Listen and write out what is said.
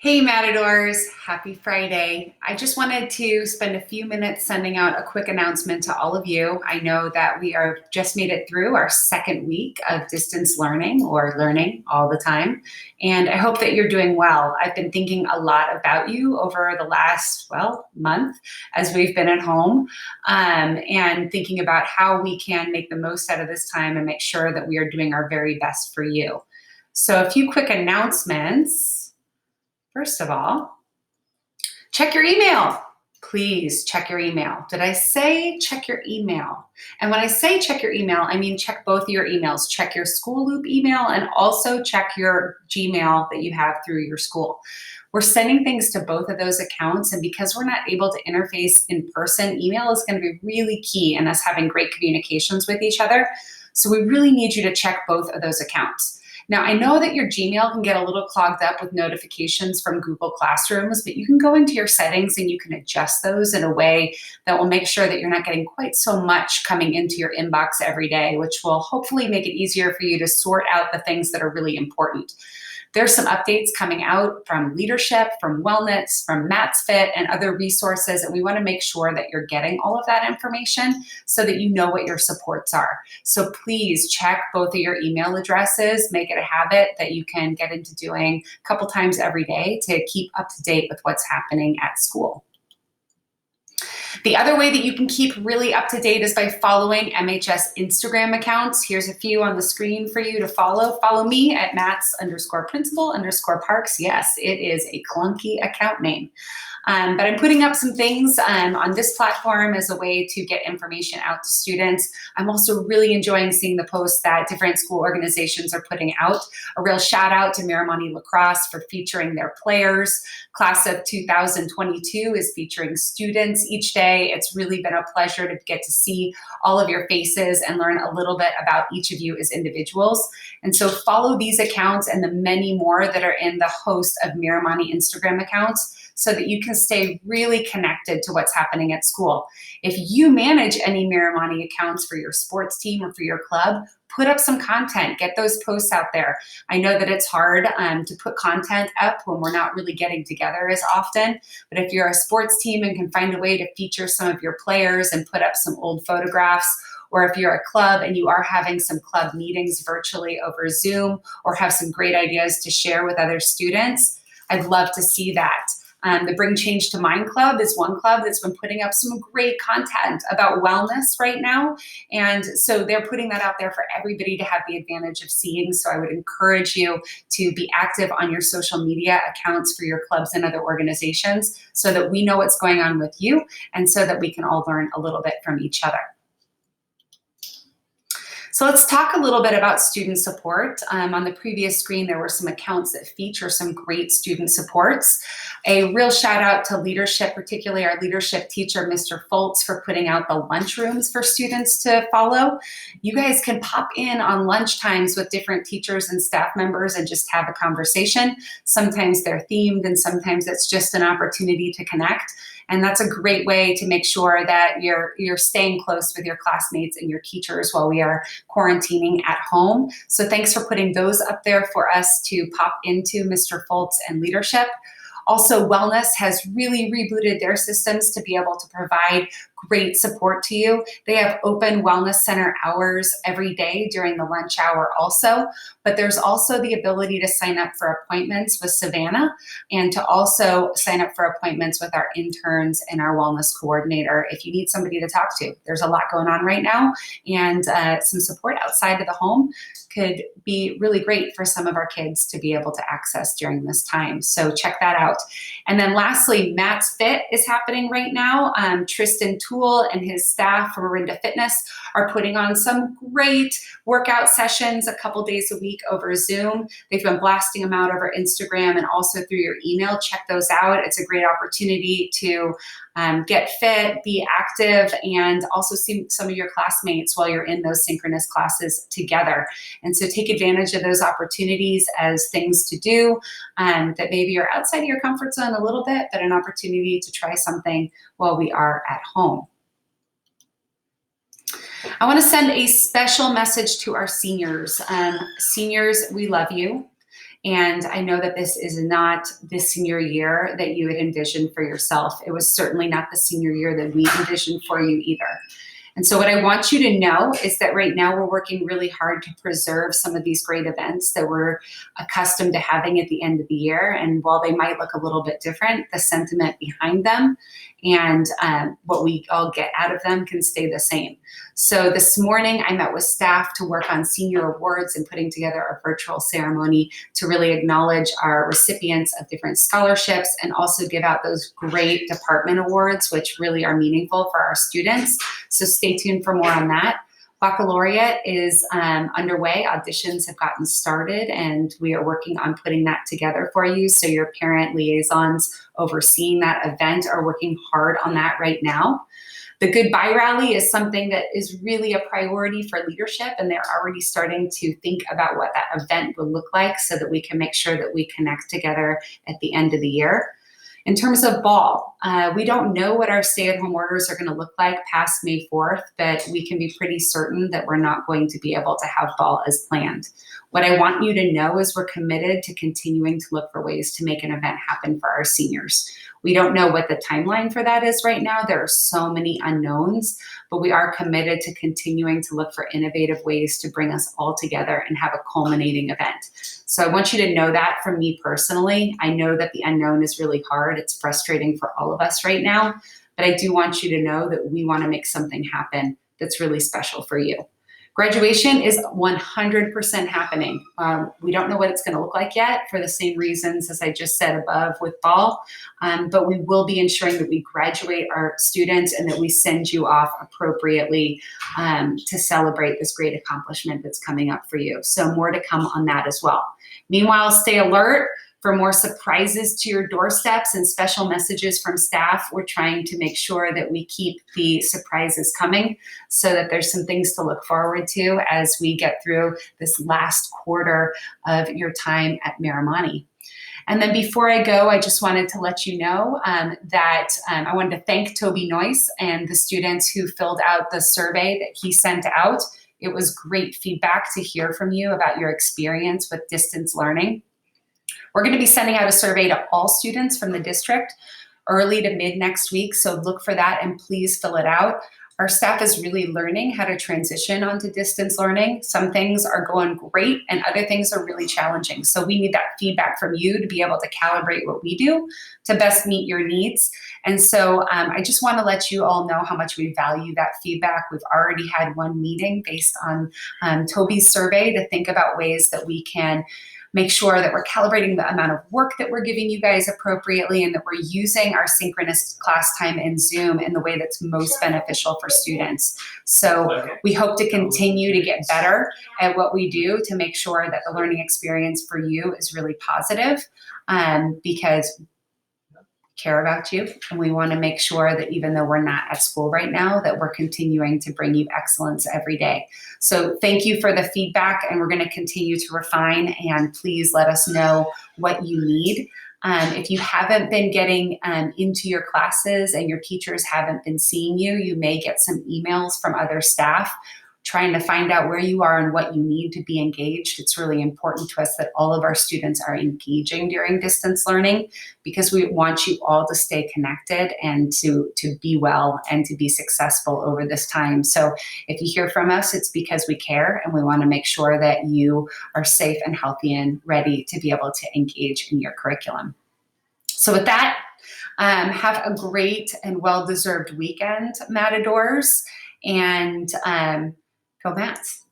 Hey Matadors, happy Friday. I just wanted to spend a few minutes sending out a quick announcement to all of you. I know that we are just made it through our second week of distance learning or learning all the time. And I hope that you're doing well. I've been thinking a lot about you over the last, month as we've been at home and thinking about how we can make the most out of this time and make sure that we are doing our very best for you. So a few quick announcements. First of all, check your email. Please check your email. Did I say check your email? And when I say check your email, I mean check both of your emails. Check your school loop email and also check your Gmail that you have through your school. We're sending things to both of those accounts, and because we're not able to interface in person, email is going to be really key in us having great communications with each other. So we really need you to check both of those accounts. Now, I know that your Gmail can get a little clogged up with notifications from Google Classrooms, but you can go into your settings and you can adjust those in a way that will make sure that you're not getting quite so much coming into your inbox every day, which will hopefully make it easier for you to sort out the things that are really important. There's some updates coming out from leadership, from wellness, from Matt's Fit, and other resources, and we want to make sure that you're getting all of that information so that you know what your supports are. So please check both of your email addresses. Make it a habit that you can get into doing a couple times every day to keep up to date with what's happening at school. The other way that you can keep really up to date is by following MHS Instagram accounts. Here's a few on the screen for you to follow. Follow me at Mats_principal_parks. Yes, it is a clunky account name. But I'm putting up some things on this platform as a way to get information out to students. I'm also really enjoying seeing the posts that different school organizations are putting out. A real shout out to Miramani Lacrosse for featuring their players. Class of 2022 is featuring students each day. It's really been a pleasure to get to see all of your faces and learn a little bit about each of you as individuals. And so follow these accounts and the many more that are in the host of Miramani Instagram accounts so that you can stay really connected to what's happening at school. If you manage any Miramani accounts for your sports team or for your club, put up some content, get those posts out there. I know that it's hard to put content up when we're not really getting together as often, but if you're a sports team and can find a way to feature some of your players and put up some old photographs, or if you're a club and you are having some club meetings virtually over Zoom or have some great ideas to share with other students, I'd love to see that. The Bring Change to Mind Club is one club that's been putting up some great content about wellness right now. And so they're putting that out there for everybody to have the advantage of seeing. So I would encourage you to be active on your social media accounts for your clubs and other organizations so that we know what's going on with you and so that we can all learn a little bit from each other. So let's talk a little bit about student support. On the previous screen, there were some accounts that feature some great student supports. A real shout out to leadership, particularly our leadership teacher, Mr. Foltz, for putting out the lunchrooms for students to follow. You guys can pop in on lunch times with different teachers and staff members and just have a conversation. Sometimes they're themed and sometimes it's just an opportunity to connect. And that's a great way to make sure that you're staying close with your classmates and your teachers while we are quarantining at home. So thanks for putting those up there for us to pop into, Mr. Foltz and leadership. Also, Wellness has really rebooted their systems to be able to provide great support to you. They have open wellness center hours every day during the lunch hour also, but there's also the ability to sign up for appointments with Savannah and to also sign up for appointments with our interns and our wellness coordinator if you need somebody to talk to. There's a lot going on right now, and some support outside of the home could be really great for some of our kids to be able to access during this time. So check that out. And then lastly, Matt's Fit is happening right now. Tristan Toole and his staff from Marinda Fitness are putting on some great workout sessions a couple days a week over Zoom. They've been blasting them out over Instagram and also through your email. Check those out. It's a great opportunity to get fit, be active, and also see some of your classmates while you're in those synchronous classes together. And so take advantage of those opportunities as things to do that maybe are outside of your comfort zone a little bit, but an opportunity to try something while we are at home. I want to send a special message to our seniors. Seniors, we love you. And I know that this is not the senior year that you had envisioned for yourself. It was certainly not the senior year that we envisioned for you either. And so what I want you to know is that right now we're working really hard to preserve some of these great events that we're accustomed to having at the end of the year. And while they might look a little bit different, the sentiment behind them and what we all get out of them can stay the same. So this morning I met with staff to work on senior awards and putting together a virtual ceremony to really acknowledge our recipients of different scholarships and also give out those great department awards, which really are meaningful for our students. So stay tuned for more on that. Baccalaureate is underway. Auditions have gotten started and we are working on putting that together for you. So your parent liaisons overseeing that event are working hard on that right now. The Goodbye Rally is something that is really a priority for leadership, and they're already starting to think about what that event will look like so that we can make sure that we connect together at the end of the year. In terms of ball, we don't know what our stay-at-home orders are going to look like past May 4th, but we can be pretty certain that we're not going to be able to have ball as planned. What I want you to know is we're committed to continuing to look for ways to make an event happen for our seniors. We don't know what the timeline for that is right now. There are so many unknowns, but we are committed to continuing to look for innovative ways to bring us all together and have a culminating event. So I want you to know that from me personally. I know that the unknown is really hard. It's frustrating for all of us right now, but I do want you to know that we want to make something happen that's really special for you. Graduation is 100% happening. We don't know what it's going to look like yet for the same reasons as I just said above with ball, but we will be ensuring that we graduate our students and that we send you off appropriately to celebrate this great accomplishment that's coming up for you. So more to come on that as well. Meanwhile, stay alert for more surprises to your doorsteps and special messages from staff. We're trying to make sure that we keep the surprises coming so that there's some things to look forward to as we get through this last quarter of your time at Miramani. And then before I go, I just wanted to let you know that I wanted to thank Toby Noyce and the students who filled out the survey that he sent out. It was great feedback to hear from you about your experience with distance learning. We're going to be sending out a survey to all students from the district early to mid next week, so look for that and please fill it out. Our staff is really learning how to transition onto distance learning. Some things are going great and other things are really challenging. So we need that feedback from you to be able to calibrate what we do to best meet your needs. And so I just want to let you all know how much we value that feedback. We've already had one meeting based on Toby's survey to think about ways that we can make sure that we're calibrating the amount of work that we're giving you guys appropriately and that we're using our synchronous class time in Zoom in the way that's most beneficial for students. So we hope to continue to get better at what we do to make sure that the learning experience for you is really positive because care about you, and we want to make sure that even though we're not at school right now, that we're continuing to bring you excellence every day. So thank you for the feedback, and we're going to continue to refine, and please let us know what you need. If you haven't been getting into your classes and your teachers haven't been seeing you, you may get some emails from other staff trying to find out where you are and what you need to be engaged. It's really important to us that all of our students are engaging during distance learning because we want you all to stay connected and to be well and to be successful over this time. So if you hear from us, it's because we care and we want to make sure that you are safe and healthy and ready to be able to engage in your curriculum. So with that, have a great and well-deserved weekend, Matadors, and go Mats.